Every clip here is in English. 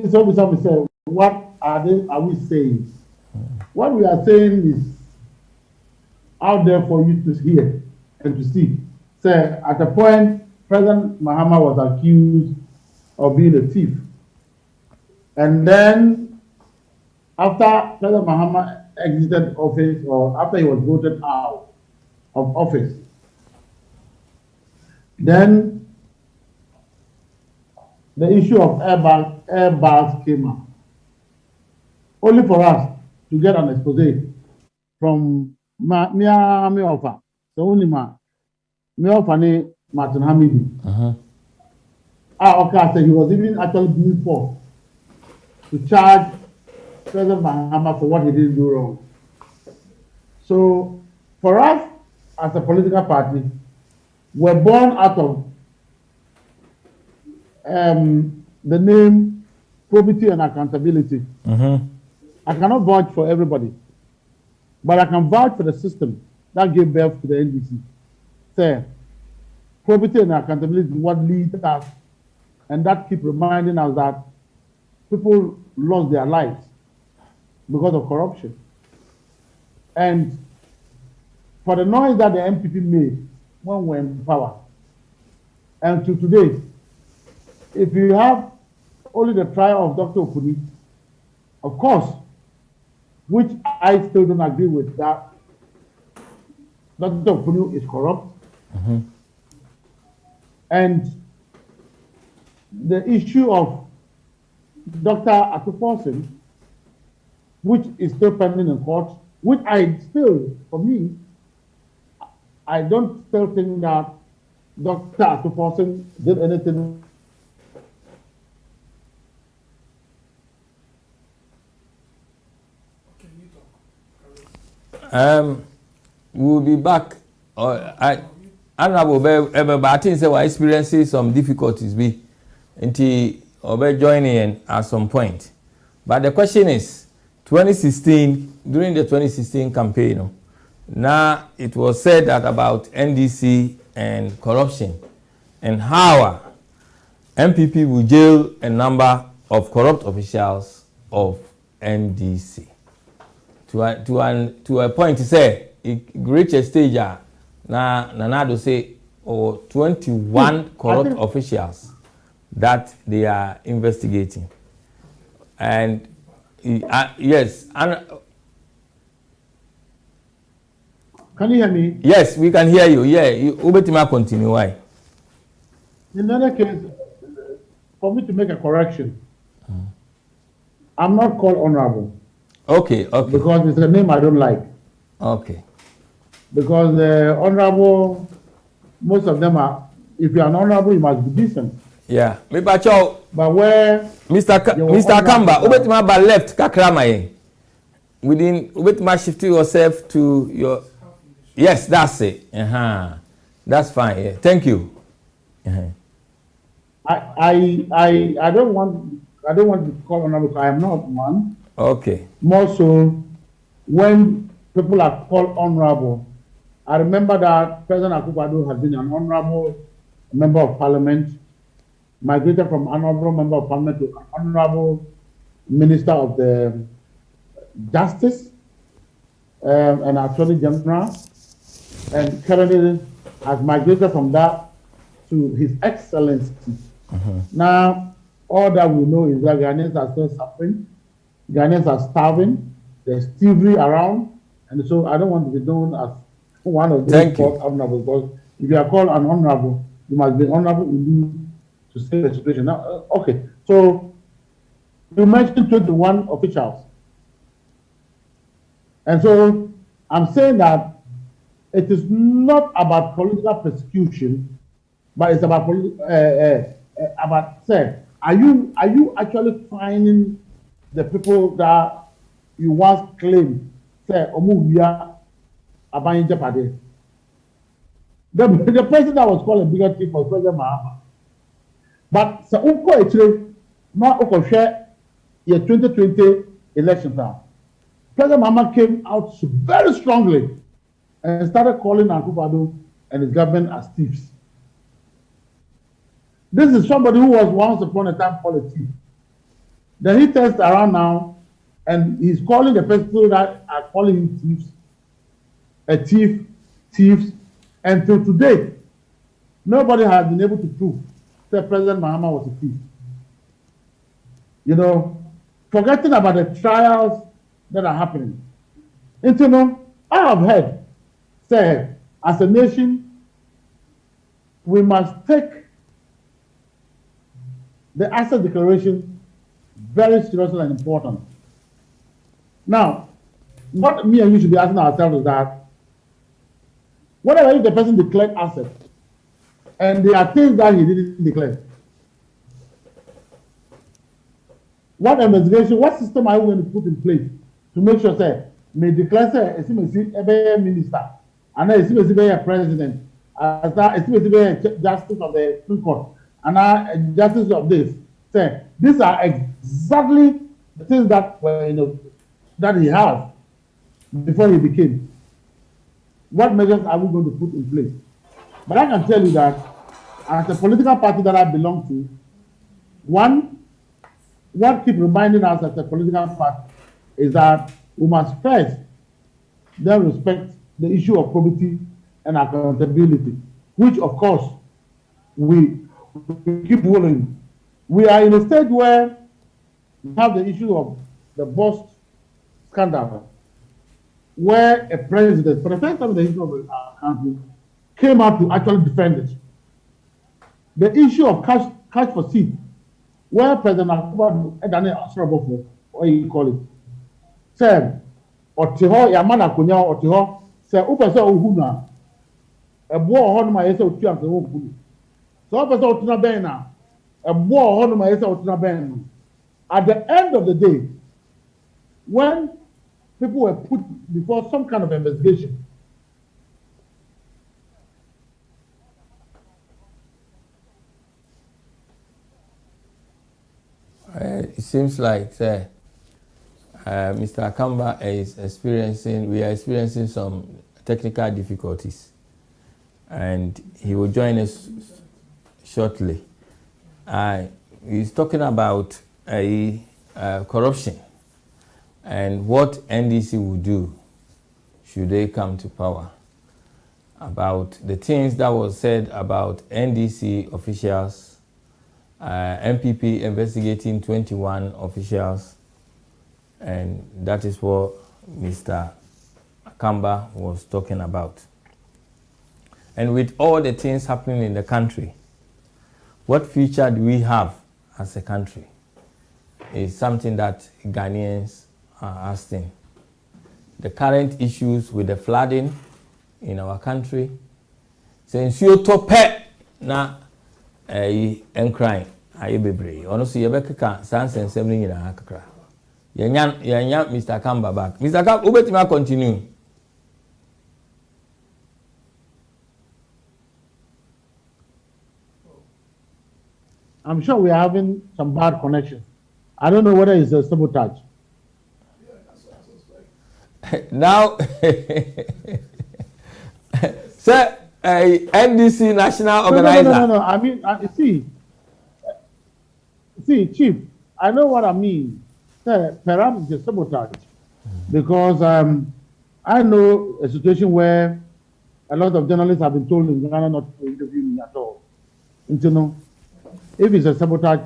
some say, what are we saying? What we are saying is out there for you to hear and to see. Say, at a point, President Mahama was accused of being a thief. And then, after President Mahama exited office, or after he was voted out of office, then the issue of airbags came up. Only for us to get an expose from me offer. So only me offer ni Martin Hamidi. Okay, so he was even actually being forced to charge President Mahama for what he didn't do wrong. So for us as a political party, we're born out of the name probity and accountability. I cannot vouch for everybody, but I can vouch for the system that gave birth to the NDC. Say, probity and accountability is what leads us, and that keep reminding us that people lost their lives because of corruption. And for the noise that the MPP made when we were in power, and to today, if you have only the trial of Dr. Okuni, of course, which I still don't agree with, that Dr. Okuni is corrupt. And the issue of Dr. Atuforsen, which is still pending in court, which I still, for me, I don't still think that Dr. Atuforsen did anything. We'll be back. Honorable, but I think we're experiencing some difficulties. Until joining in at some point. But the question is, 2016, during the 2016 campaign, now it was said that about NDC and corruption and how MPP will jail a number of corrupt officials of NDC. To a point to say, it reached a stage now Nanado say, 21 corrupt officials that they are investigating. And yes, and can you hear me? Yes, we can hear you. Yeah, Ubetima continue. Why? In any case, for me to make a correction, I'm not called honorable. Okay. Because it's a name I don't like. Okay. Because the honorable, most of them are, if you're an honorable, you must be decent. Yeah. But where Mr. Kamba, Ubetima ba left Kakrama. Within Ubetima shift yourself to your. Yes, that's it. That's fine. Yeah. Thank you. I don't want to be called honorable because I am not one. Okay. More so, when people are called honorable, I remember that President Akufo-Addo has been an honorable member of parliament, migrated from honorable member of parliament to honorable minister of the justice and attorney general, and currently has migrated from that to his excellency. Now, all that we know is that Ghanaians are still suffering. Ghanaians are starving. There's thievery around. And so I don't want to be known as one of those called honorable, because if you are called an honorable, you must be honorable indeed to save the situation. Now, okay, so you mentioned 21 officials. And so I'm saying that it is not about political persecution, but it's about say, are you actually finding the people that you once claimed, say, Omuya Abayin Japade? The person that was called a bigger thief was President Mahama. But so Unko actually not Unko share your 2020 elections now. President Mahama came out very strongly and started calling Akufo-Addo and his government as thieves. This is somebody who was once upon a time called a thief. Then he turns around now and he's calling the people that are calling him thieves, a thief, thieves. And till today, nobody has been able to prove that President Mahama was a thief. You know, forgetting about the trials that are happening. And you know, I have heard said, as a nation, we must take the asset declaration very seriously and important. Now, what me and you should be asking ourselves is that, whatever if the person declared assets, and there are things that he didn't declare, what investigation, what system are we going to put in place to make sure say may declare say a minister and then a president, as that a justice of the Supreme Court and a justice of this, say these are exactly the things that that he has before he became. What measures are we going to put in place? But I can tell you that as a political party that I belong to, what keeps reminding us as a political party is that we must first then respect the issue of probity and accountability, which of course we keep willing. We are in a stage where we have the issue of the Boss scandal, where a president, for the first time in the history of our country, came out to actually defend it. The issue of cash for seat, where President Akubadu, what you call it, said, Otiho, Yamana Kunya, Otiho, said, Upasa Uhuna, a war on my essay to the home. So Upasa Otina Bena, a war on my essay Otina Bena. At the end of the day, when people were put before some kind of investigation, it seems like Mr. Akamba we are experiencing some technical difficulties, and he will join us shortly. He's talking about corruption and what NDC will do should they come to power, about the things that was said about NDC officials, MPP investigating 21 officials, and that is what Mr. Akamba was talking about. And with all the things happening in the country, what future do we have as a country is something that Ghanaians are asking. The current issues with the flooding in our country, since you tope na crying, aye bebre. Honestly, yebeka sans and seven in a kakra. Yanya Mr. Kamba back. Mr. Kamba, ubetima continue. I'm sure we are having some bad connection. I don't know whether it's a sabotage. Now, sir, NDC national organizer. No. I mean, see, Chief, I know what I mean. Sir, perhaps it's a sabotage. Because I know a situation where a lot of journalists have been told in Ghana not to interview me at all. And you know, if it's a sabotage,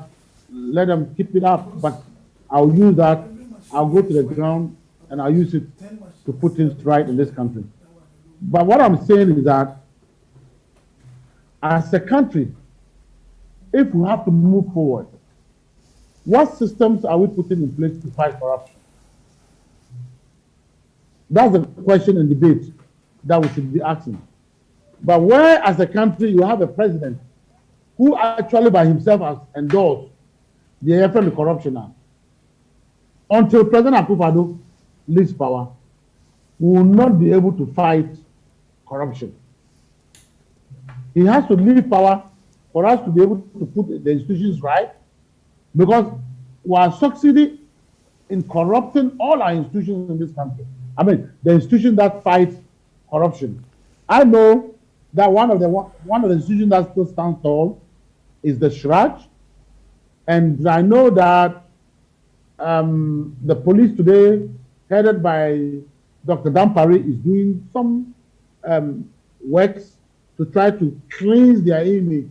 let them keep it up. But I'll use that. I'll go to the ground and I'll use it to put things right in this country. But what I'm saying is that as a country, if we have to move forward, what systems are we putting in place to fight corruption? That's the question and debate that we should be asking. But where, as a country, you have a president who actually by himself has endorsed the effort of corruption now, until President Akufo-Addo leaves power, we will not be able to fight corruption. He has to leave power for us to be able to put the institutions right, because we are succeeding in corrupting all our institutions in this country. I mean, the institution that fights corruption. I know that one of the institutions that still stands tall is the Shraj, and I know that the police today, headed by Dr. Dampari, is doing some works to try to cleanse their image.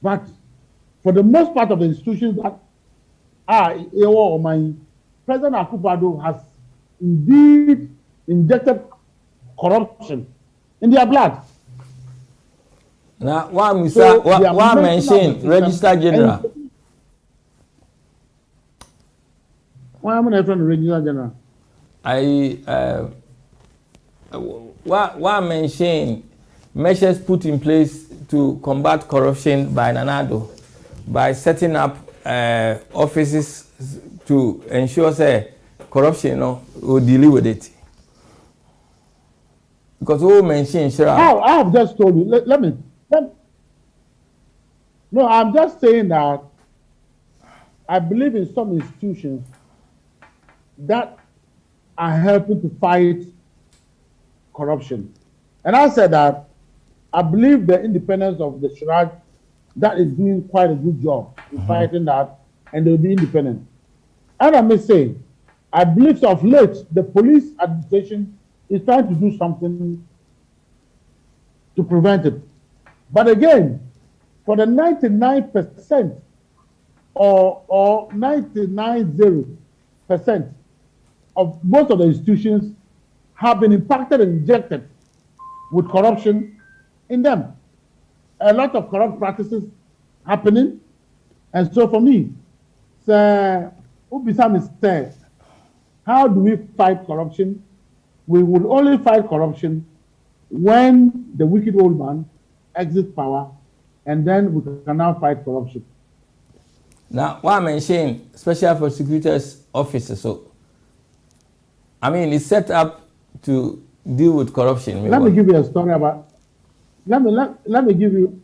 But for the most part of the institutions that are my President Akufo-Addo has indeed injected corruption in their blood. Now, one mention Registrar General. Why am I from the Registrar General? One mention measures put in place to combat corruption by Nanado by setting up offices to ensure say corruption will deal with it. Because who mentioned Shira? I have just told you. Let me. No, I'm just saying that I believe in some institutions that are helping to fight corruption. And I said that I believe the independence of the Shiraj that is doing quite a good job in fighting that, and they'll be independent. And I may say, I believe of late the police administration is trying to do something to prevent it. But again, for the 99% or 99.0% of most of the institutions have been impacted and injected with corruption in them. A lot of corrupt practices happening. And so for me, Ubisam said, how do we fight corruption? We will only fight corruption when the wicked old man exits power, and then we can now fight corruption. Now, why mention Special Prosecutor's Office? So, I mean, it's set up to deal with corruption. Let me give you a story about. Let me give you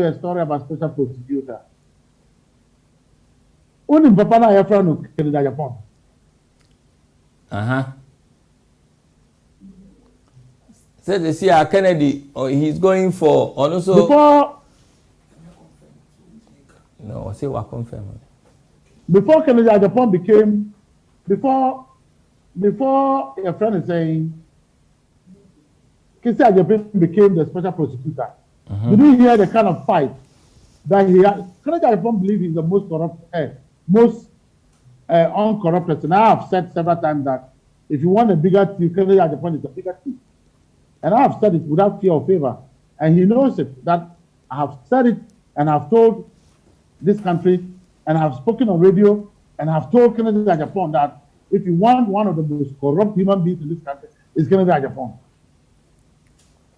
a story about Special Prosecutor. Only Papa na your friend Canada, Japan. Said they see Kennedy, or he's going for also. Before. No, I say what confirm. Before Canada, Japan became before your friend is saying. Kisi Ajapin became the special prosecutor. Did you hear the kind of fight that he had? Kennedy Ajapin believe he's the most corrupt, uncorrupt person. I have said several times that if you want a bigger thief, Kennedy Ajapin is a bigger thief. And I have said it without fear or favor. And he knows it, that I have said it and I've told this country and I've spoken on radio and I've told Kennedy Ajapin that if you want one of the most corrupt human beings in this country, it's Kennedy Ajapin.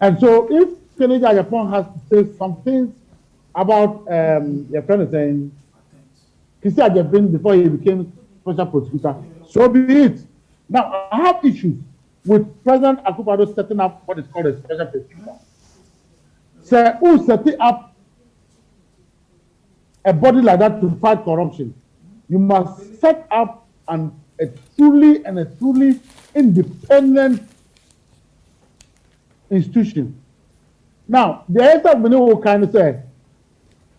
And so if Kennedy Ajapin has to say some things about your friend is saying, Kisi Ajapin before he became special prosecutor, so be it. Now, I have issues with President Akufo-Addo setting up what is called a special prosecutor. So who setting up a body like that to fight corruption? You must set up a truly independent institution. Now, the answer of many will kind of say,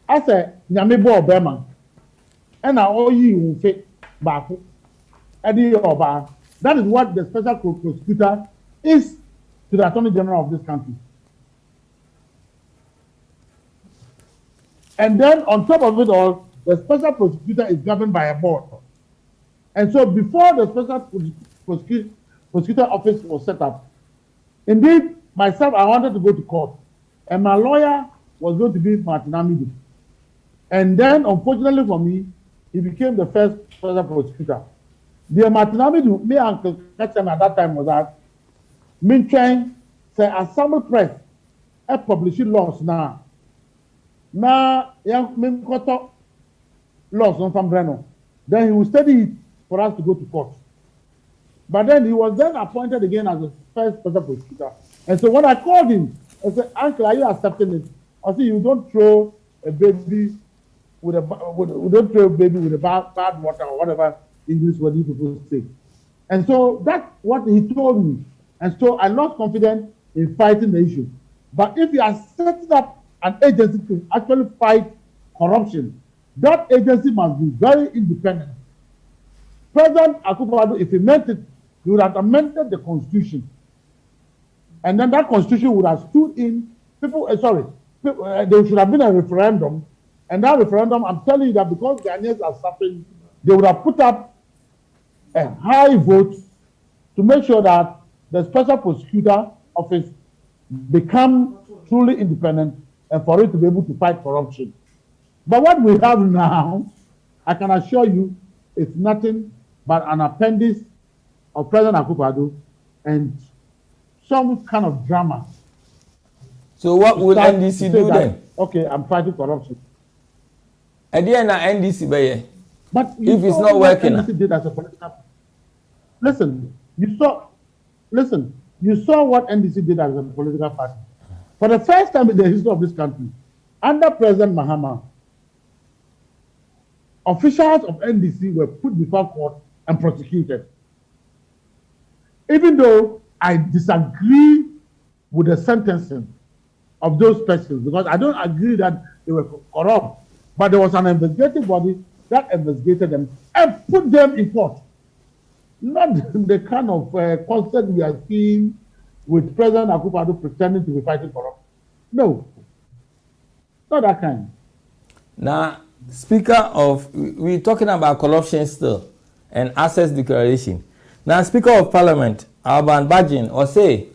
I say, Nyame bo Obama, and I owe you fit back. That is what the special prosecutor is to the Attorney General of this country. And then on top of it all, the special prosecutor is governed by a board. And so before the special prosecutor office was set up, indeed, myself, I wanted to go to court. And my lawyer was going to be Martin Amidu. And then, unfortunately for me, he became the first special prosecutor. The Martin Amidu, me and Uncle Ketchum at that time was that, me trying, say, Assembly Press, a publishing laws now. Now, young men got laws on from Breno. Then he will study it for us to go to court. But then he was then appointed again as the first special prosecutor. And so when I called him, I said, Uncle, are you accepting it? I said, you don't throw a baby with a bad water or whatever English word you people say. And so that's what he told me. And so I lost confidence in fighting the issue. But if you are setting up an agency to actually fight corruption, that agency must be very independent President Akufo-Addo, if he meant it, he would have amended the constitution. And then that constitution would have stood in, there should have been a referendum. And that referendum, I'm telling you that because Ghanaians are suffering, they would have put up a high vote to make sure that the special prosecutor office become truly independent and for it to be able to fight corruption. But what we have now, I can assure you, it's nothing but an appendix of President Akufo-Addo and some kind of drama. So what will NDC do then? Okay, I'm fighting corruption. At the end of NDC, but if it's not working, NDC did as a political. Listen, you saw what NDC did as a political party. For the first time in the history of this country, under President Mahama, officials of NDC were put before court and prosecuted. Even though I disagree with the sentencing of those persons, because I don't agree that they were corrupt, but there was an investigative body that investigated them and put them in court. Not the kind of concert we are seeing with President Akufo-Addo pretending to be fighting corruption. No, not that kind. Now, we're talking about corruption still and assets declaration. Now, Speaker of Parliament, Alban Bajin, or say,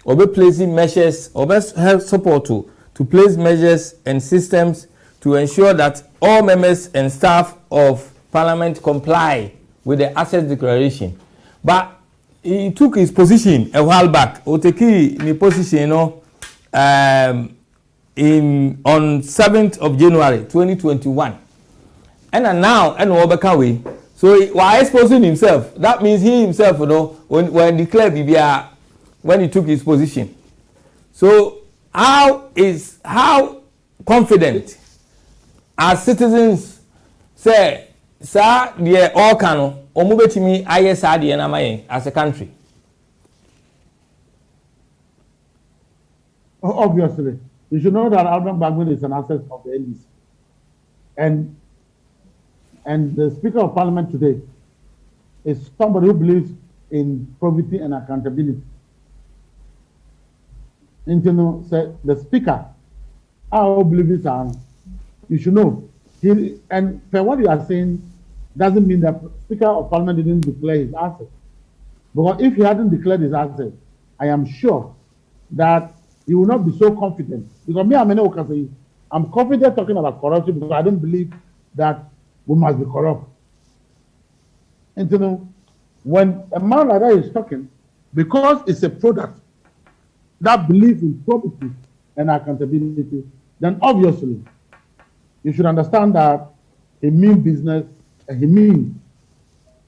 or be placing measures, or best help support to place measures and systems to ensure that all members and staff of Parliament comply with the asset declaration. But he took his position a while back. Oteki in the position, on 7th of January 2021. And now, so while exposing himself, that means he himself, when declared BBR, when he took his position. So how confident as citizens say, sir, the all cano, or move to me, ISRD and Amaye as a country? Obviously, you should know that Alban Bajin is an asset of the NDC. And the Speaker of Parliament today is somebody who believes in probity and accountability. And the Speaker, I believe this, you should know. And for what you are saying, doesn't mean that the Speaker of Parliament didn't declare his asset. Because if he hadn't declared his asset, I am sure that he will not be so confident. Because I'm confident talking about corruption because I don't believe that we must be corrupt. And when a man like that is talking, because it's a product that believes in probity and accountability, then obviously you should understand that he means business and he means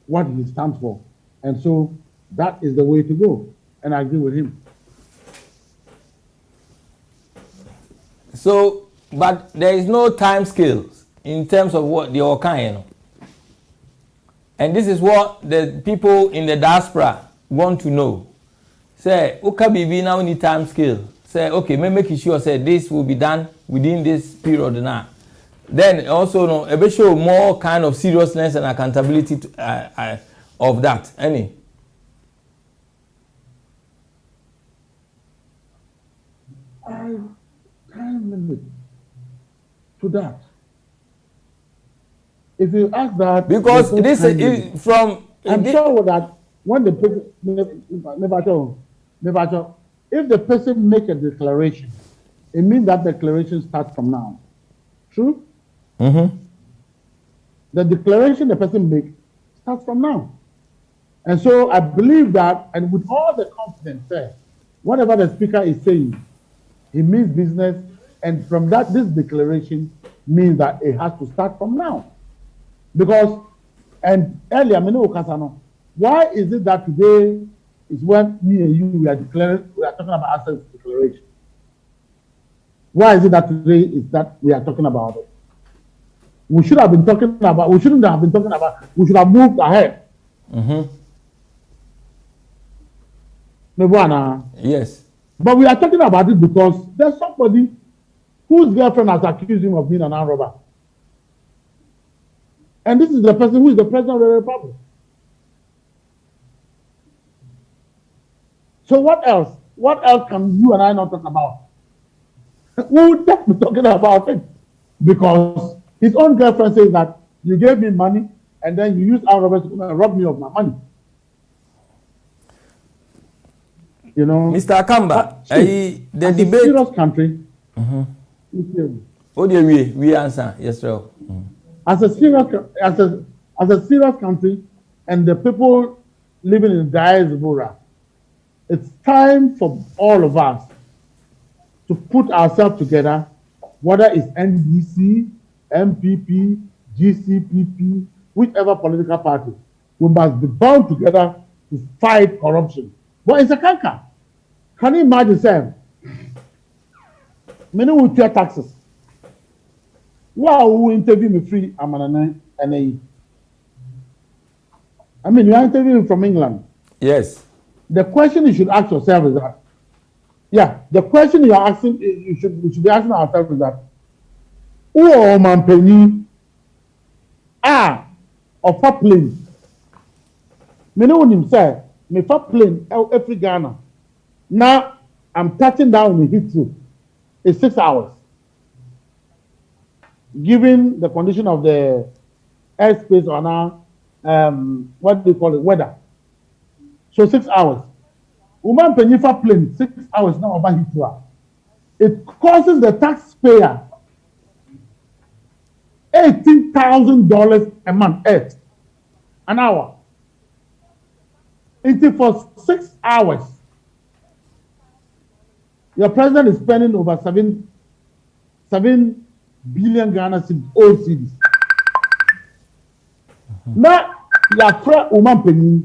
what he stands for. And so that is the way to go. And I agree with him. So, but there is no time scale in terms of what the Okan, and this is what the people in the diaspora want to know. Say, okay, BB now need time scale. Say, okay, make sure say this will be done within this period now. Then also, a bit show more kind of seriousness and accountability to, of that. Any? Time limit to that. If you ask that, because this is from. I'm sure that when the person if the person make a declaration, it means that declaration starts from now. True? Mm-hmm. The declaration the person makes starts from now. And so I believe that, and with all the confidence there, whatever the speaker is saying, he means business, and from that, this declaration means that it has to start from now. Because, and earlier, why is it that today is when me and you we are talking about assets declaration? Why is it that today is that we are talking about it? We shouldn't have been talking about, we should have moved ahead. Mm-hmm. Yes. But we are talking about it because there's somebody whose girlfriend has accused him of being an armed robber. And this is the person who is the president of the republic. So what else? What else can you and I not talk about? We would not be talking about it because his own girlfriend says that you gave me money and then you used our robbers to rob me of my money. You know, Mr. Akamba, the debate. A serious country. Oh, we answer. Yes, sir. As a serious country, and the people living in diaspora, it's time for all of us to put ourselves together, whether it's NDC, MPP, GCPP, whichever political party. We must be bound together to fight corruption. But it's a canker. Can you imagine, Sam? Many will pay taxes. Wow, who interview me free? I'm an NAE. I mean, you are interviewing from England. Yes. The question you should ask yourself is that, the question you are asking, we should be asking ourselves is that, who are man penny of a plane? Me know himself, me for plane every Ghana. Now I'm touching down in Heathrow. It's 6 hours. Given the condition of the airspace or now, what do you call it, weather. So 6 hours. Woman penny for plane 6 hours now over Heathrow. It costs the taxpayer $18,000 a month, an hour. It's for 6 hours. Your president is spending over 7 billion Ghana old cedis. Now, your friend woman penny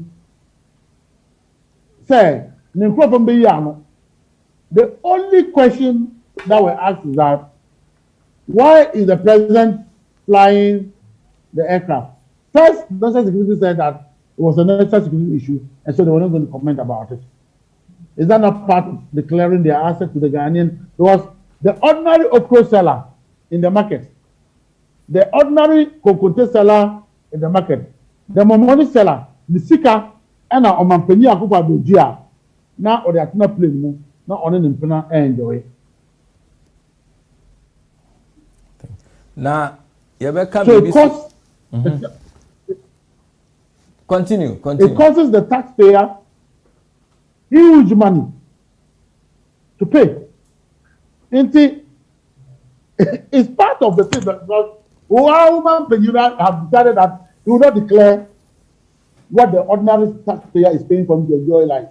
say, the only question that we ask is that why is the president flying the aircraft? First, national security said that it was a national security issue, and so they were not going to comment about it. Is that not part of declaring their asset to the Ghanaian? Because the ordinary okra seller in the market, the ordinary cocoa seller in the market, the momoni seller, the sika, and our omampeni akupa dojia, now or the atina plane, not on an impena enjoy. Now, you better so it costs. Continue. It costs the taxpayer huge money to pay. It's part of the thing because woman Penura have decided that he will not declare what the ordinary taxpayer is paying for him to enjoy life.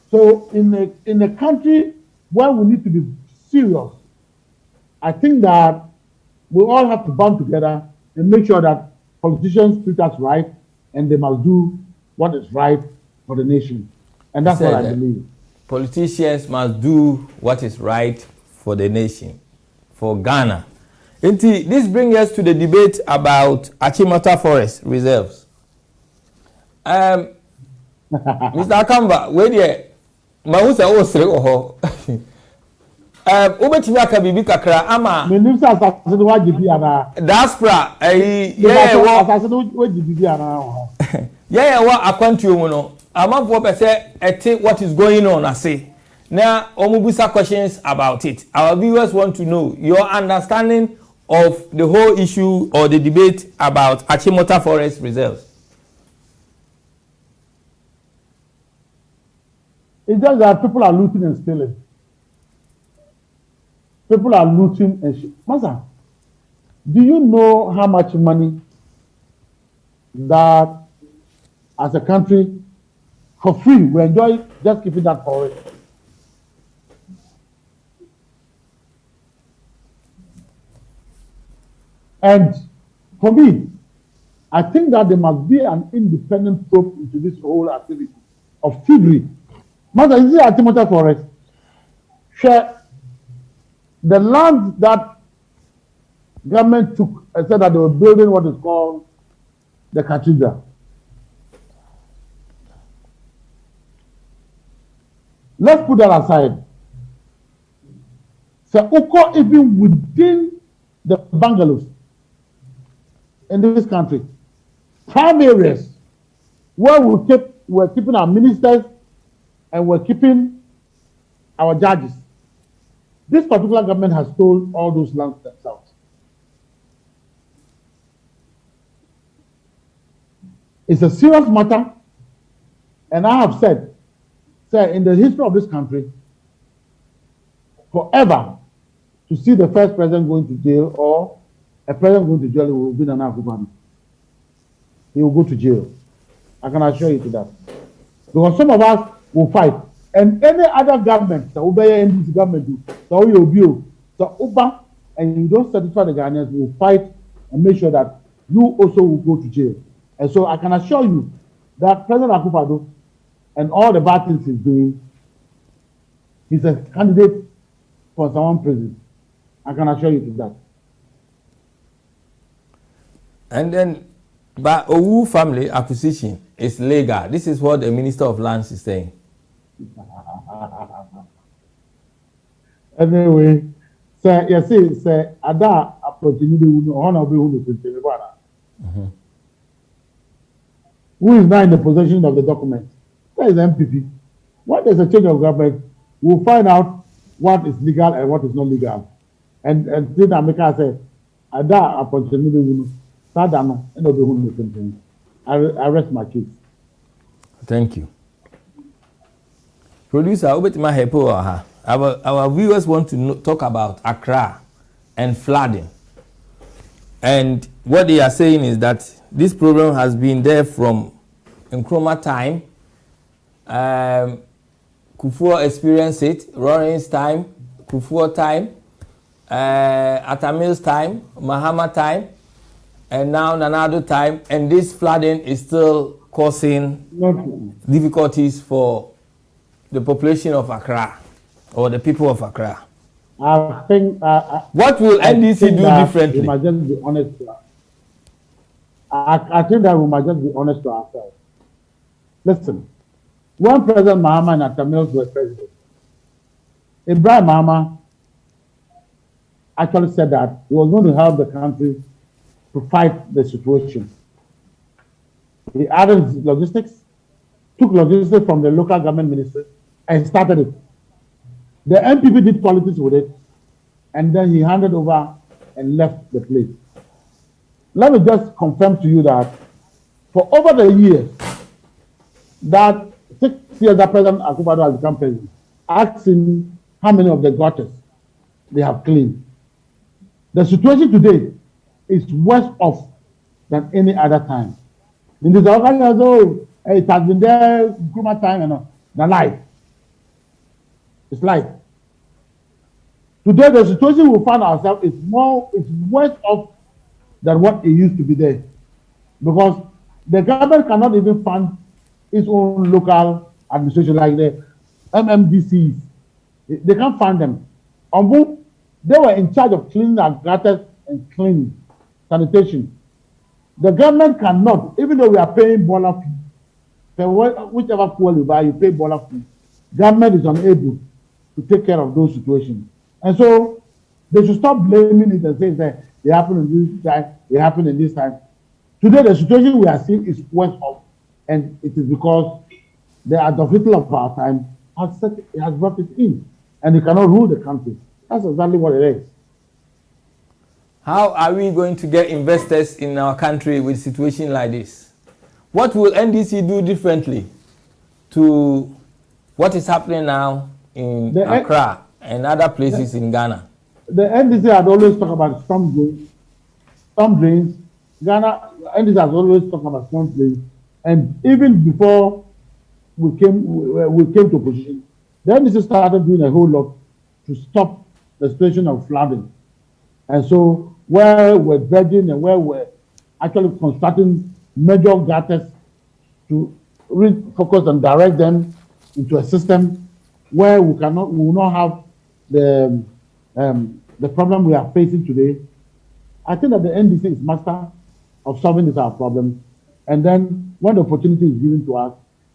So in a country where we need to be serious, I think that we all have to band together and make sure that politicians treat us right and they must do what is right for the nation. And that's what I believe. Politicians must do what is right for the nation, for Ghana. This brings us to the debate about Achimota Forest Reserves. Mr. Akamba, where there? Mahusa osre oho. Ubetimi aka bibi kakra ama. Menimsa asase no wajibi ana. Diaspora asase no wajibi ana. Wa akwantuo mu no. Amanfo pese ete what is going on ase. Now omubusa questions about it. Our viewers want to know your understanding of the whole issue or the debate about Achimota Forest Reserves. It's just that people are looting and stealing. People are looting and Masa, do you know how much money that as a country for free we enjoy just keeping that forest? And for me, I think that there must be an independent probe into this whole activity of thievery. Mother, is it Achimota Forest? Share the land that government took and said that they were building what is called the cathedral. Let's put that aside. So, Uko, even within the bungalows in this country, prime areas where we keep we're keeping our ministers and we're keeping our judges. This particular government has stole all those lands themselves. It's a serious matter, and I have said, sir, in the history of this country, forever, to see the first president going to jail or a president going to jail will be Nana Akufo-Addo. He will go to jail. I can assure you to that. Because some of us will fight. And any other government, the NDC government, the OBO, the Uber, and you don't satisfy the Ghanaians, will fight and make sure that you also will go to jail. And so I can assure you that President Akufo-Addo and all the bad things he's doing, he's a candidate for someone prison. I can assure you to that. And then, but Owu family acquisition is legal. This is what the Minister of Lands is saying. Anyway, sir, you see, sir, Ada opportunity who is now in the possession of the document? That is MPP. When there's a change of government, we'll find out what is legal and what is not legal. And then America said, Ada opportunity I rest my case. Thank you. Producer, our viewers want to talk about Accra and flooding. And what they are saying is that this problem has been there from Nkrumah time. Kufuor experienced it, Rawlings time, Kufuor time, Atamil's time, Mahama time, and now Nana-Addo time. And this flooding is still causing difficulties for the population of Accra or the people of Accra. I think. What will NDC do differently? We must just be honest. I think that we must just be honest to ourselves. Listen, when President Mahama and Atamils were president, Ibrahim Mahama actually said that he was going to help the country to fight the situation. He added logistics, took logistics from the local government ministry, and started it. The MPP did politics with it, and then he handed over and left the place. Let me just confirm to you that for over the years, that 6 years that President Akufo-Addo has become president, ask him how many of the gutters they have cleaned. The situation today is worse off than any other time. In this organization, it has been there, Nkrumah time, and the life. It's life. Today, the situation we find ourselves is worse off than what it used to be there. Because the government cannot even fund its own local administration like the MMDCs. They can't fund them. They were in charge of cleaning our gutters and cleaning, sanitation. The government cannot, even though we are paying boiler fee, whichever fuel you buy, you pay boiler fee. Government is unable to take care of those situations. And so they should stop blaming it and saying that it happened in this time, it happened in this time. Today, the situation we are seeing is worse off, and it is because the adoption of our time has brought it in, and it cannot rule the country. That's exactly what it is. How are we going to get investors in our country with a situation like this? What will NDC do differently to what is happening now in Accra and other places in Ghana? The NDC had always talked about storm drains. NDC has always talked about storm drains. And even before we came to opposition, the NDC started doing a whole lot to stop the situation of flooding. And so where we're dredging and where we're actually constructing major gutters to refocus and direct them into a system where we will not have the problem we are facing today. I think that the NDC is master of solving this our problem. And then when the opportunity is given to us,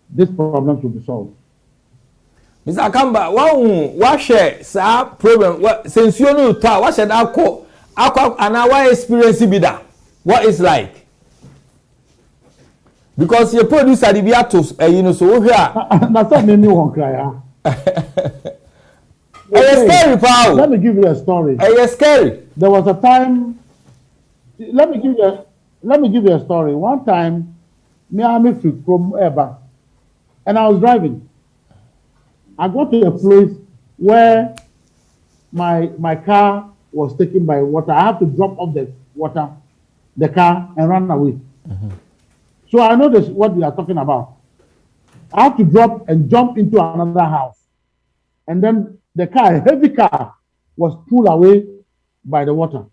this problem should be solved. Mr. Akamba, what share that problem? Since you know what should I call and our experience be that? What is like? Because your producer the biatos, you know, so here. That's not me won't cry. Scary, pal. Let me give you a story. Scary. There was a time. Let me give you a story. One time, me and me from Eba, and I was driving. I got to a place where my car was taken by water. I have to drop off the water, the car, and run away. So I know this what we are talking about. I have to drop and jump into another house, and then the car, a heavy car, was pulled away by the water.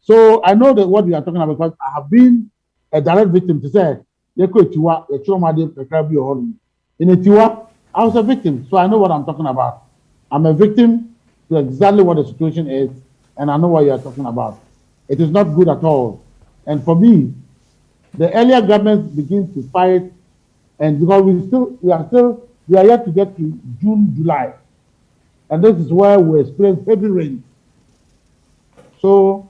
So I know that what we are talking about because I have been a direct victim to say, in a Tiwa, I was a victim, so I know what I'm talking about. I'm a victim to exactly what the situation is, and I know what you are talking about. It is not good at all. And for me, the earlier governments begin to fight, and because we are yet to get to June, July, and this is where we experience heavy rain. So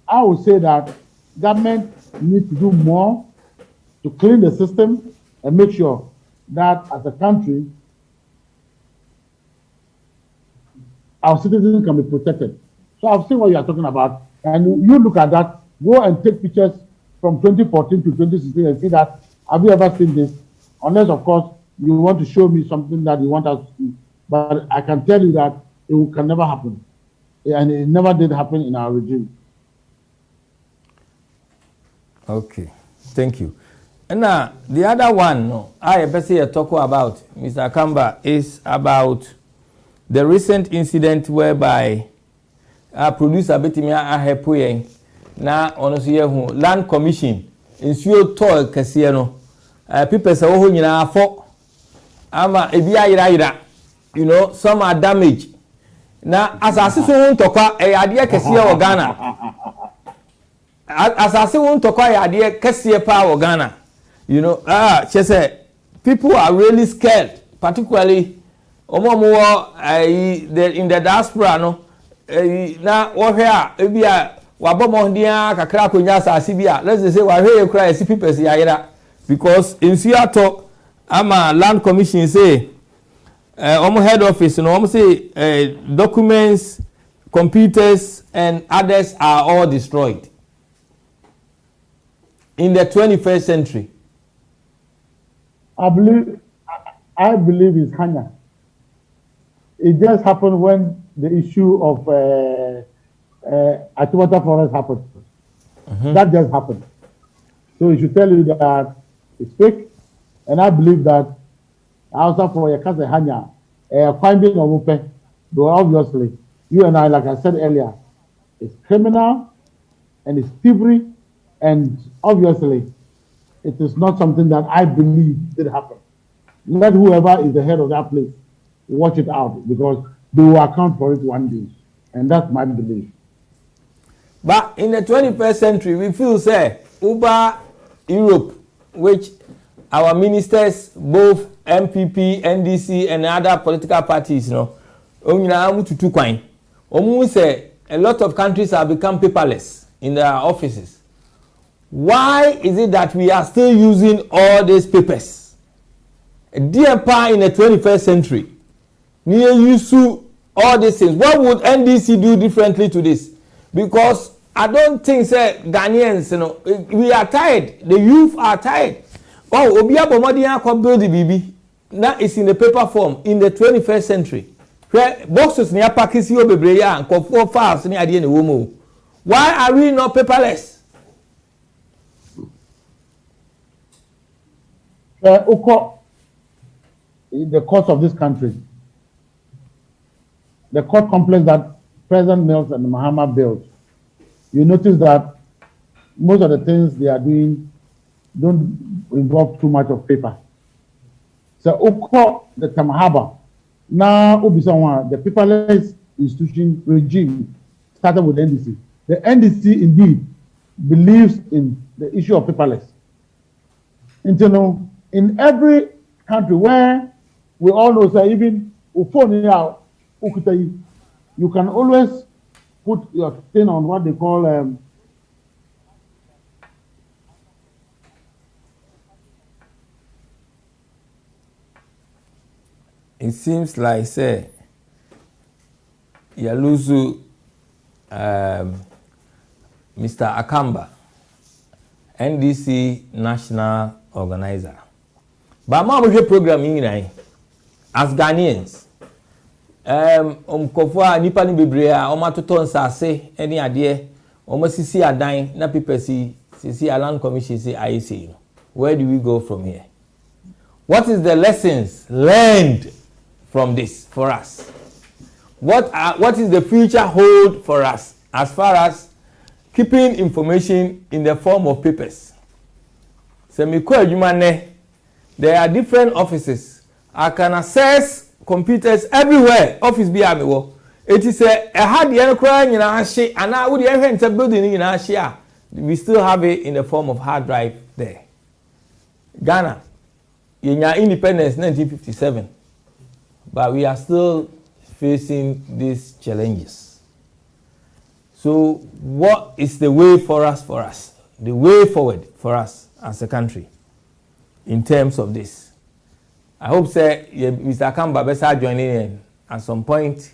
I would say that government needs to do more to clean the system and make sure that as a country, our citizens can be protected. So I've seen what you are talking about, and you look at that, go and take pictures from 2014 to 2016 and see that, have you ever seen this? Unless, of course, you want to show me something that you want us to see. But I can tell you that it can never happen. And it never did happen in our regime. Okay, thank you. And now, the other one, I talk about, Mr. Kamba, is about the recent incident whereby producer Betimia Ahepuye na honestly land commission nsuo toy kese no people say wo nyina afọ ama ebi ayira you know some are damaged na asase so ntokwa ade kese wo Ghana asase wo ntokwa ade kese pa wo Ghana you know she say people are really scared particularly in the diaspora no na wo hwe a ebi a wabomondia kakra konya asase bi a let's say wa hwe kra esi people si ayira because in Seattle ama land commission say head office no say documents, computers and others are all destroyed in the 21st century. I believe it's Hanya. It just happened when the issue of Atumata Forest happened. That just happened. So it should tell you that it's fake. And I believe that also for your cousin Hanya, finding of Upe, though obviously, you and I, like I said earlier, it's criminal and it's thievery, and obviously, it is not something that I believe did happen. Let whoever is the head of that place watch it out because they will account for it one day. And that's my belief. But in the 21st century, we feel, say, Uber Europe, which our ministers, both MPP, NDC, and other political parties, say a lot of countries have become paperless in their offices. Why is it that we are still using all these papers? Dear Pa, in the 21st century, near use all these things. What would NDC do differently to this? Because I don't think, say, Ghanaians, we are tired. The youth are tired. Oh, Obia Bomodian can build the BB. Now it's in the paper form in the 21st century. Where boxes near Pakisio Bebreya and Kofo files near the Womo. Why are we not paperless? In the course of this country, the court complex that President Mills and Mahama built, you notice that most of the things they are doing don't involve too much of paper. So, the Tamahaba, now the paperless institution regime started with NDC. The NDC indeed believes in the issue of paperless. In every country where we all know, say, even you can always put your thing on what they call it seems like say Yaluzu Mr. Akamba, NDC national organizer. But ma mo program yin as Ghanaians. Kofo nipa ni bebre a o matoto nsase eni ade o masisi adan na people si land commission si IEC. Where do we go from here? What is the lessons learned from this for us? What is the future hold for us as far as keeping information in the form of papers? There are different offices. I can access computers everywhere. Office be amiwo. It is a hard yen crying in our share, and now would enter building in our share. We still have it in the form of hard drive there. Ghana, in your independence 1957, but we are still facing these challenges. So, what is the way for us? The way forward for us as a country in terms of this? I hope say Mr. Akamba besa joining in at some point,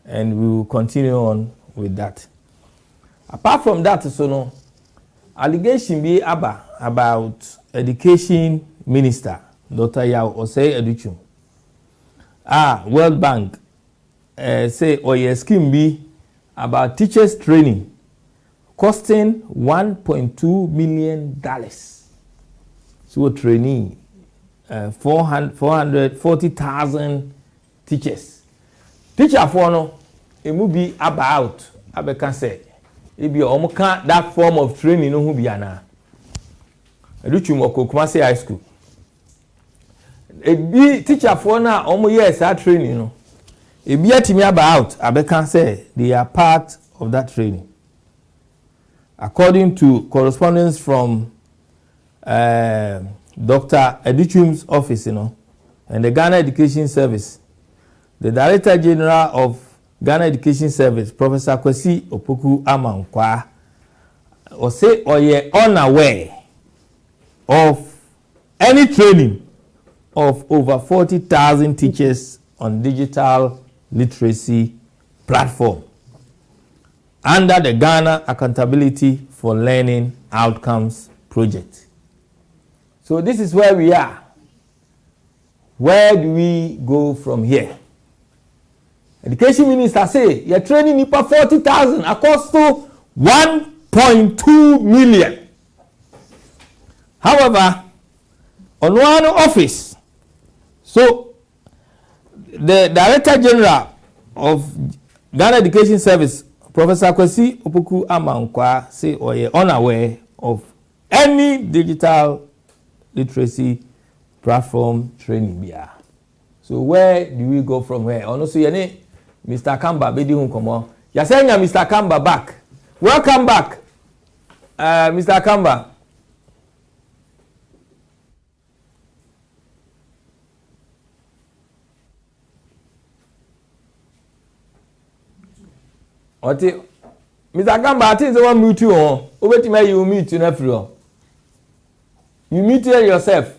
and we will continue on with that. Apart from that, so no allegation be about education minister Dr. Yao Osei Educhum. World Bank say oye scheme be about teachers training costing $1.2 million. So training 440,000 teachers. Teacher for no, it will be about can say it be almost that form of training no who be ana. Educhum Kumasi High School. It be teacher for now almost years that training no. It be at me about can say they are part of that training. According to correspondence from Dr. Educhum's office, and the Ghana Education Service, the Director General of Ghana Education Service, Professor Kwesi Opoku Amankwa, or say or ye unaware of any training of over 40,000 teachers on digital literacy platform under the Ghana Accountability for Learning Outcomes project. So this is where we are. Where do we go from here? Education minister say you're training nipa 40,000 cost to 1.2 million. However, on one office, so the Director General of Ghana Education Service, Professor Kwesi Opoku Amankwa, say or you're unaware of any digital literacy platform training bia. So where do we go from here? Also, Mr. Kamba bedi hun komo. Ya saying Mr. Kamba back. Welcome back, Mr. Kamba. Oti Mr. Kamba, I think someone mute you on. Over you mute you na free. You mute yourself.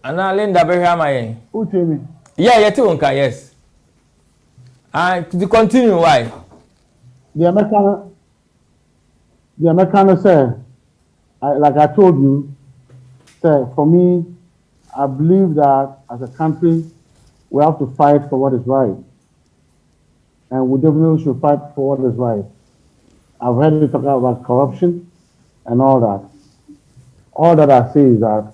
Ana Linda be here my. Who tell me? Yeah, yes. And to continue, why? The American say, like I told you, say, for me, I believe that as a country, we have to fight for what is right. And we definitely should fight for what is right. I've heard you talk about corruption and all that. All that I say is that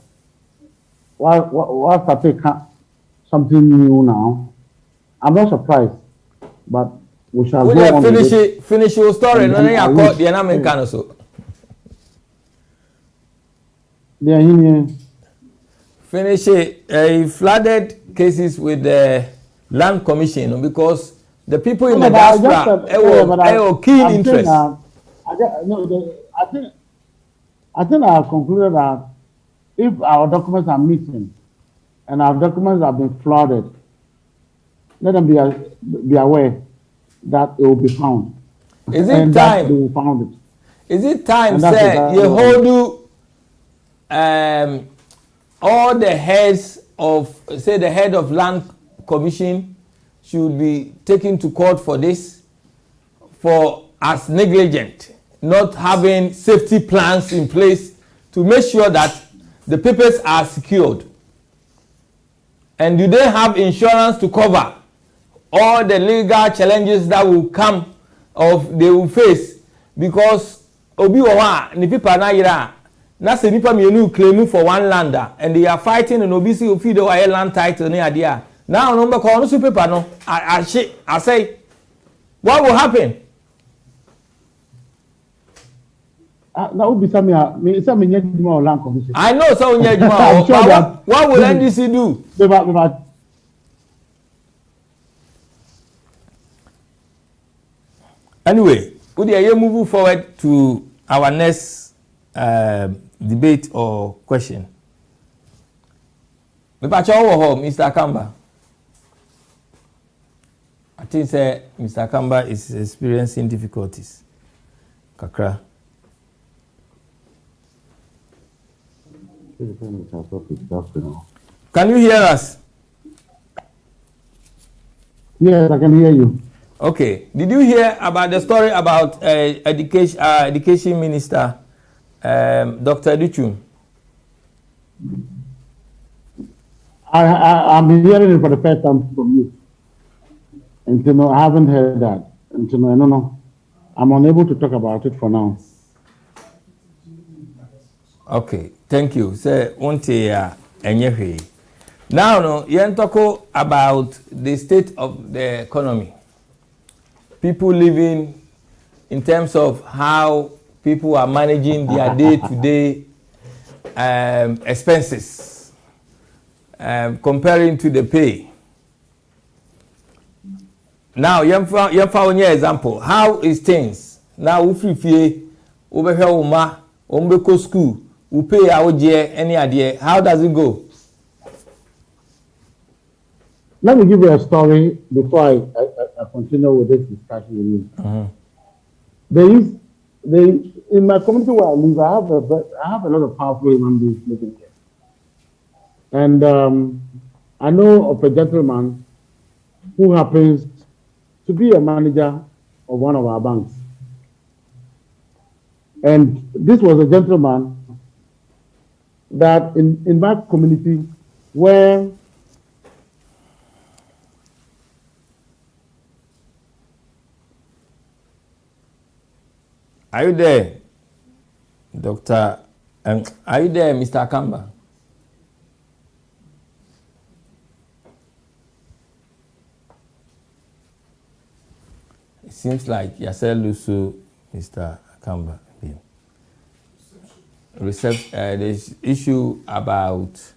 whilst I take something new now, I'm not surprised, but we shall go on. Finish your story. No, I caught the American also. Finish it. Flooded cases with the land commission because the people in the diaspora have keen interest. I think I have concluded that if our documents are missing and our documents have been flooded, let them be aware that it will be found. Is it time? They will find it. Is it time, sir? You hold all the heads of, say, the head of land commission should be taken to court for this, for as negligent, not having safety plans in place to make sure that the papers are secured. And do they have insurance to cover all the legal challenges that will come or they will face? Because obi owa ni people na yira na se nipa mienu claim for one lander and they are fighting and obi see ofi the wire land title ni ade now no be call no super paper no I say what will happen? That would be something me say me nyɛ dwuma on land commission. I know so nyɛ dwuma. What will NDC do? Anyway, we are moving forward to our next debate or question. Mr. Kamba. I think Mr. Kamba is experiencing difficulties. Kakra. Can you hear us? Yes, I can hear you. Okay. Did you hear about the story about education minister, Dr. Duchum? I'm hearing it for the first time from you. And you know, I haven't heard that. And you know, no. I'm unable to talk about it for now. Okay, thank you. Say now, no, you talk about the state of the economy. People living in terms of how people are managing their day-to-day expenses, comparing to the pay. Now, you found your example. How is things now? We free over here, Umbeko school. We pay our year any idea. How does it go? Let me give you a story before I continue with this discussion with you. In my community where I live, I have a lot of powerful human beings living here. And I know of a gentleman who happens to be a manager of one of our banks. And this was a gentleman that in my community where are you there, Doctor? Are you there, Mr. Kamba? It seems like Yasser Lusu, Mr. Kamba. There's issue about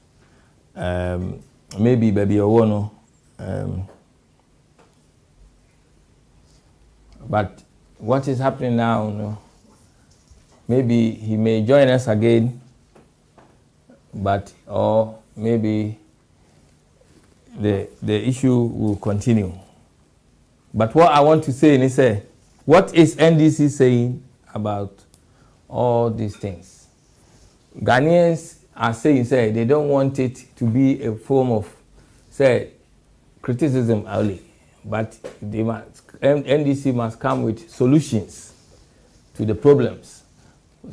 maybe Baby Owono, but what is happening now? No, maybe he may join us again, but or maybe the issue will continue. But what I want to say is, what is NDC saying about all these things? Ghanaians are saying, they don't want it to be a form of, criticism only, but NDC must come with solutions to the problems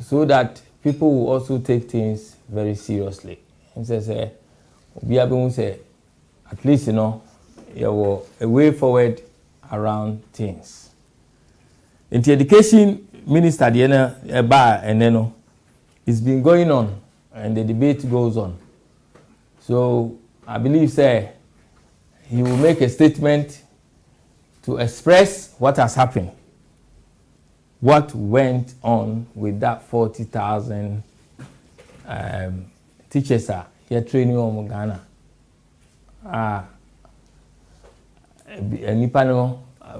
so that people will also take things very seriously. And say, at least, you know, there was a way forward around things. In the education minister, it's been going on and the debate goes on. So I believe, he will make a statement to express what has happened. What went on with that 40,000 teachers here training on Ghana.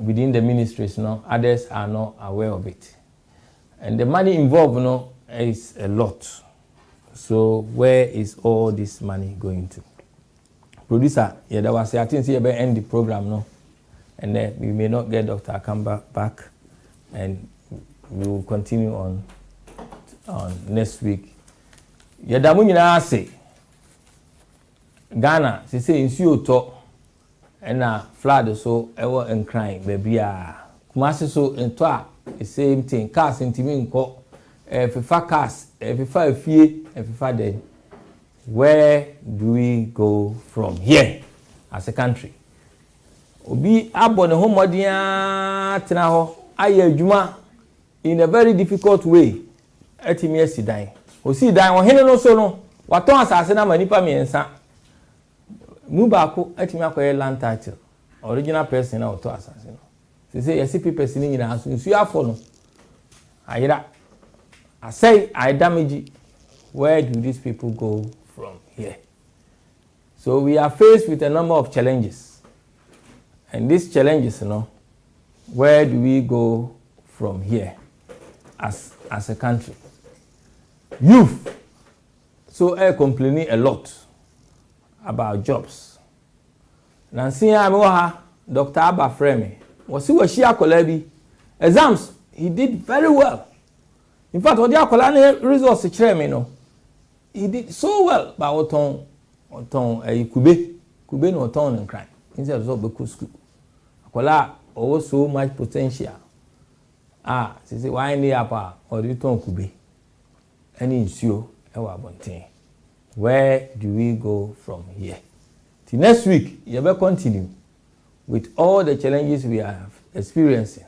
Within the ministries, others are not aware of it. And the money involved, is a lot. So where is all this money going to? Producer, that was I think you better end the program, and then we may not get Dr. Akamba back, and we will continue on next week. Yadamu nyina ase Ghana say nsuo to na flood so ewo enkran baby a Kumasi so ento a the same thing cars ntimi nko fifa cars fifa afie fifa den. Where do we go from here as a country? Obi abone homodia tena ho aye adwuma in a very difficult way etimi asidan osi dan wo hene no so no waton asase na manipa miensa mu ba ko etimi akoye land title original person na waton asase no say yesi person ni nyina so nsu afo no ayira I say I damage. Where do these people go from here? So we are faced with a number of challenges, and these challenges, where do we go from here as a country? Youth, so I complaining a lot about jobs. Nancy Amoha, Dr. Abba Freme, was he Kolebi exams? He did very well. In fact, what the Akolane results he did so well by Oton Kube no Oton and crime. Instead of Beku school. Akola always so much potential. She say why in the upper or the Ton Kube? Any issue ever bontain. Where do we go from here? Till next week, you will continue with all the challenges we are experiencing.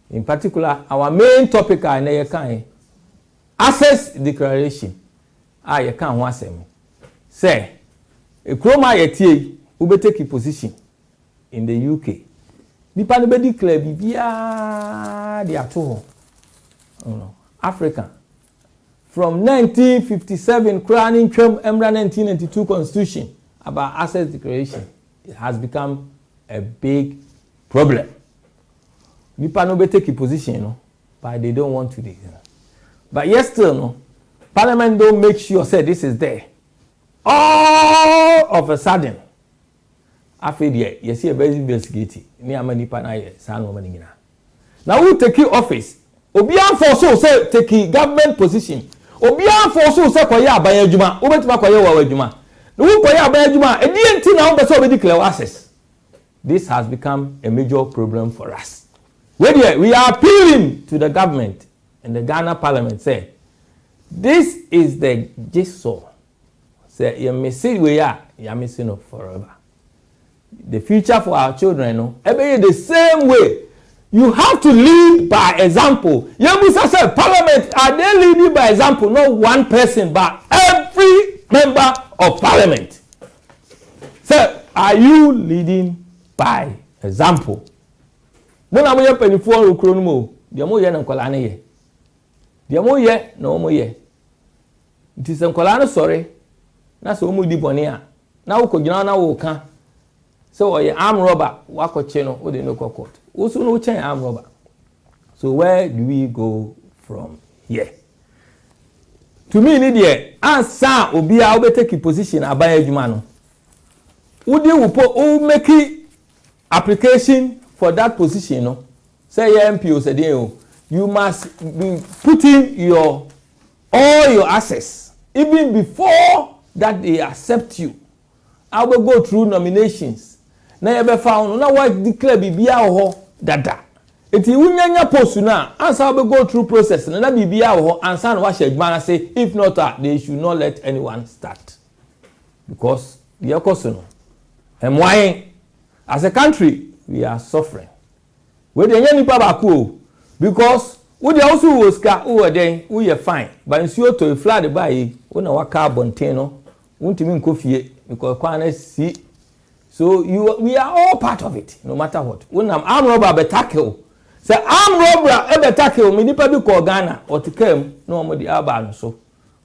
In particular, our main topic is access declaration. You can't want them. Say, a chroma yetie, ube take a position in the UK. Nipa ne be declare bibia de ato ho. Africa. From 1957, crowning Trump Emra 1992 Constitution about access declaration, it has become a big problem. Nipa no be take a position, but they don't want to do it. But yes, still, Parliament don't make sure say this is there. All of a sudden, after the you see a very investigate. Ni ama nipa na ye sa no mani nyina. Now who take office? Obian for so say take government position. Obian for so say koye aban adwuma. Obetima koye wa adwuma. Who koye aban adwuma? E di enti na wo be say obi declare access. This has become a major problem for us. We are appealing to the government and the Ghana Parliament. Say, this is the jigsaw. Say, you missing we are missing it forever. The future for our children, the same way. You have to lead by example. Yamusa said, Parliament, are they leading by example? Not one person, but every member of Parliament. So, are you leading by example? Mona mo ye panifo okro no mo de mo ye na nkola ne ye de mo ye na o mo ye nti se nkola no sori na so mo di bone a na wo kogina na wo ka se o ye arm robber wakoche no o de no court wo so no chen arm robber. So where do we go from here? To me ni de ansa obi a wo be take position aban adwuma no wo di wo po o make application for that position, say your MPO said you must be putting all your assets even before that they accept you. I will go through nominations. Now you be found. Now what declare bibia ho dada. Eti wunyanya post na answer will go through process. Na bibia ho answer na what shegman say if not they should not let anyone start because the okoso and why as a country we are suffering. We dey nipa ba ko because we dey also woska we dey we fine but nsuo to flood by yi we na waka bonten no wontimi nkofie because kwana si. So we are all part of it no matter what. When arm robber be tackle say arm robber e be tackle me nipa bi ko Ghana otikam no mo di aba no so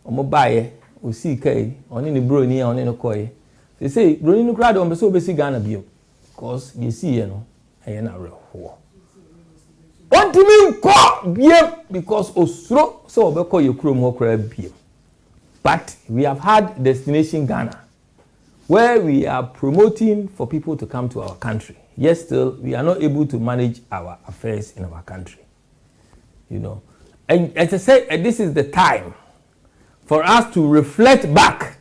omo baaye o si kai oni ni bro ni oni no koye they say bro ni no crowd on be so be si Ghana bio because you see na real ho want me call biem because osro so obeko yekrom ho kra biem. But we have had Destination Ghana where we are promoting for people to come to our country. Yet still we are not able to manage our affairs in our country. And as I said, this is the time for us to reflect back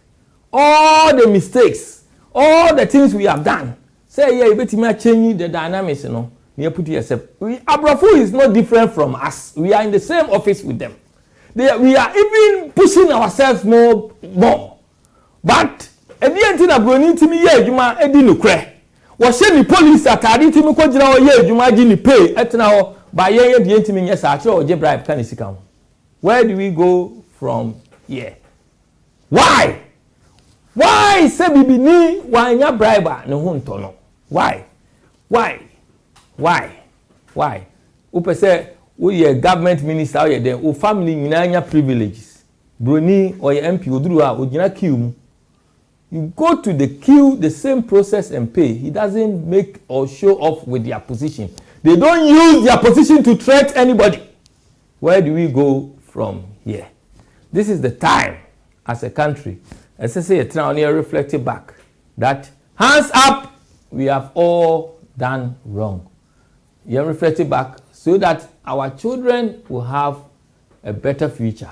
all the mistakes all the things we have done. Say, yeah, you better change the dynamics, you know. You put yourself. Abrafu is not different from us. We are in the same office with them. We are even pushing ourselves more. But at the end of Bruni to me, yeah, Juma, Edinu Cre. Was the police at Aditi Mukojina, yeah, Juma, Jimmy pay at now by yeah, the intimate yes, I show J bribe can come. Where do we go from here? Why? Why say Bibini, why not bribe? No one tono. Why? Upe say, we are government minister, we are there, o family in privileges. Bruni or your MP, Udrua, Ujina queue. You go to the queue, the same process and pay. He doesn't make or show off with their position. They don't use their position to threat anybody. Where do we go from here? This is the time as a country, as I say, reflecting back that hands up, we have all done wrong. You are reflecting back so that our children will have a better future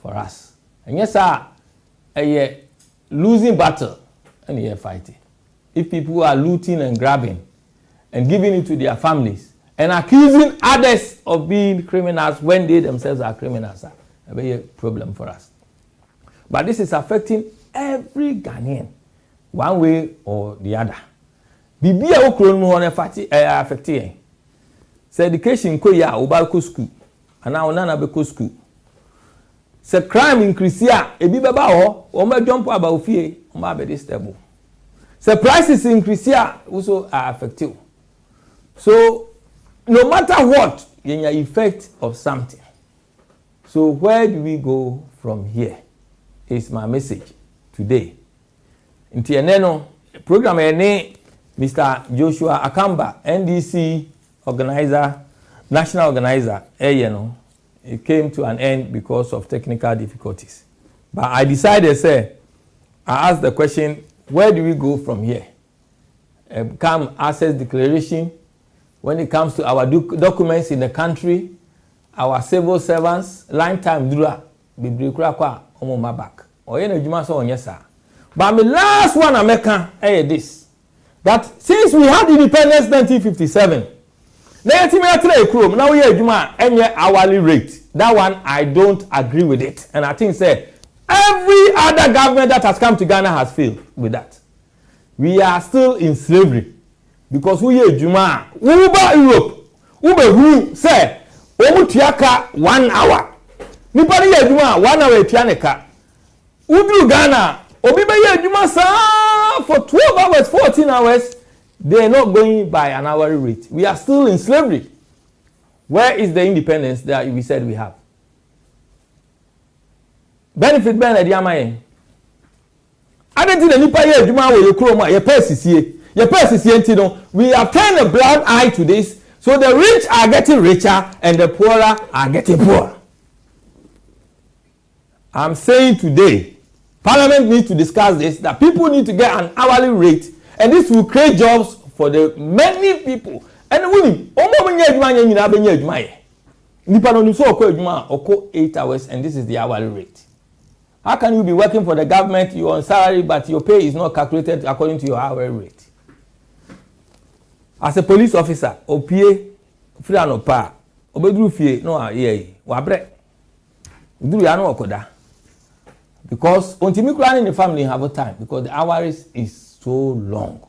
for us. And yes, sir, a losing battle and you're fighting. If people are looting and grabbing and giving it to their families and accusing others of being criminals when they themselves are criminals, a very problem for us. But this is affecting every Ghanaian, one way or the other. Bibi a okron mu affecting. Say education ko ya oba school, and now nana be school. Say crime increase ya, ebi beba ho, o ma jump about ofie, o ma be stable. Say prices increase ya, also are affected. So no matter what, you have effect of something. So where do we go from here? Is my message today. Inti eneno program ene Mr. Joshua Akamba, NDC organizer, national organizer, it came to an end because of technical difficulties. But I decided, I asked the question, where do we go from here? Come access declaration, when it comes to our documents in the country, our civil servants, line time dura, bibrikura kwa omo back. Oyena juma so onyesa. But my last one American this. That since we had independence 1957, now we are hourly rate. That one I don't agree with it. And I think every other government that has come to Ghana has failed with that. We are still in slavery. Because we are Juma, Uber Europe, Uber who say, Omutiaka 1 hour. Nipani ya Juma 1 hour tianeka. Udu Ghana, Obiba ya Juma for 12 hours, 14 hours, they are not going by an hourly rate. We are still in slavery. Where is the independence that we said we have? Benefit Ben Ediamaye. I don't think the Nipa ye Juma will Kroma, your persistent, we have turned a blind eye to this, so the rich are getting richer and the poorer are getting poorer. I'm saying today, Parliament needs to discuss this, that people need to get an hourly rate, and this will create jobs for the many people. And we need 8 hours, and this is the hourly rate. How can you be working for the government, you're on salary, but your pay is not calculated according to your hourly rate? As a police officer, opie free and pa, obedru fie no ye wabre. Uduru ya no okoda. Because untimi kura in the family have time because the hours is so long.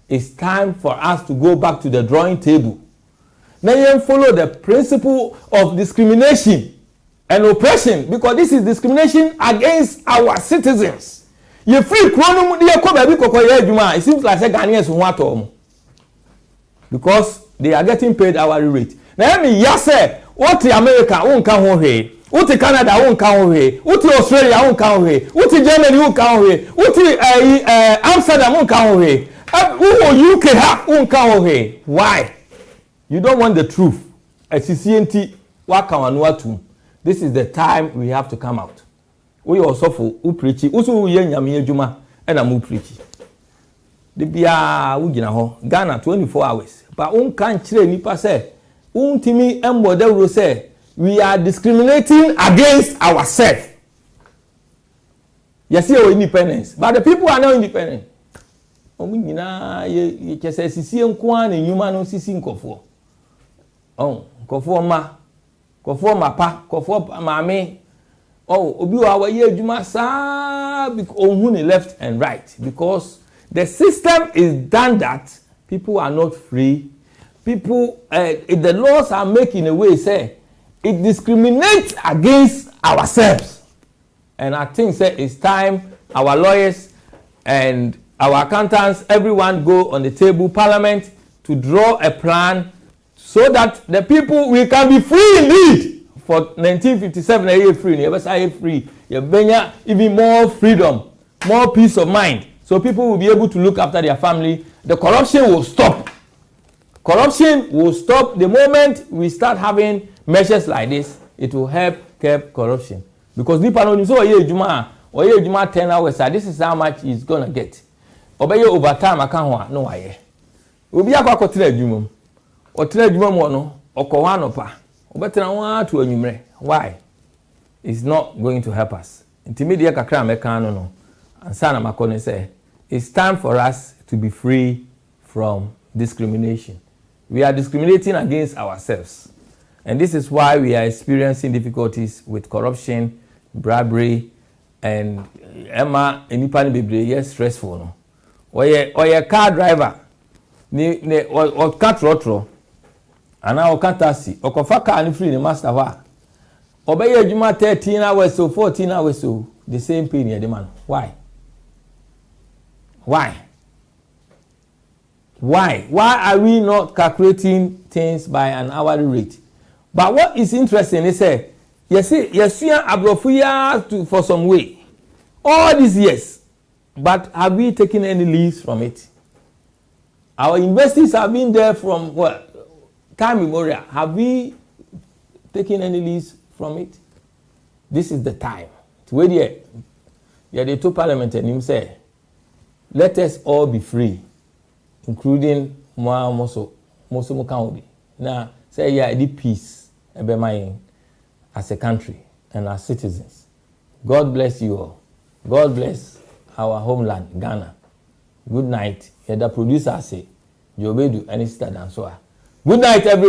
It's time for us to go back to the drawing table. Now you follow the principle of discrimination and oppression, because this is discrimination against our citizens. You free kronum dey ko ba bi kokoye adwuma. It seems like Ghanaians who want to, because they are getting paid hourly rate. Now me yase, what America won kan ho hwe, what Canada won kan ho hwe, what Australia won kan ho hwe, what Germany won kan ho hwe, what Amsterdam won kan ho hwe, who UK ha won kan ho hwe. Why? You don't want the truth. CCNT wa kan wanu atu. This is the time we have to come out. We also for who preach, also ye nyame adwuma and am preach. The bia ugina ho Ghana 24 hours. But can't kire nipa say untimi embodero say we are discriminating against ourselves. You see our independence, but the people are not independent. omu nyina ye kese sisi enko an enyuma no sisi nkofo nkofo mapa nkofo maame obi wa ye adwuma saa ohun ni left and right because the system is done that people are not free. People the laws are making a way say it discriminates against ourselves, and I think say it's time our lawyers and our accountants, everyone go on the table, parliament, to draw a plan so that the people, we can be free indeed. For 1957, you're free, you're free, you're even more freedom, more peace of mind. So people will be able to look after their family. The corruption will stop. Corruption will stop the moment we start having measures like this. It will help curb corruption. Because people don't so you 10 hours. This is how much he's gonna get. Obey over time. I can't no aye. Obi akwa kotre adwuma. Otre adwuma mo no okowa no pa. Obetena wa to anwumre. Why? It's not going to help us. Intermediate kakra meka no no. Ansa na makone say it's time for us to be free from discrimination. We are discriminating against ourselves. And this is why we are experiencing difficulties with corruption, bribery, and Emma anybody be yes stressful no. Oye car driver or car trotro and now car taxi or kofa car ni free the master wa. Obey adwuma 13 hours so 14 hours so the same pay near the man. Why? Why are we not calculating things by an hourly rate? But what is interesting is say yes abrofuya for some way all these years, but have we taken any leaves from it? Our universities have been there from time immemorial. Have we taken any leaves from it? This is the time. Where the two parliament and him say, let us all be free, including Moso Mukambi. Now say yeah, the peace as a country and as citizens. God bless you all. God bless our homeland, Ghana. Good night. The producer say, Jobedu and Sister Dansoa. Good night, everyone.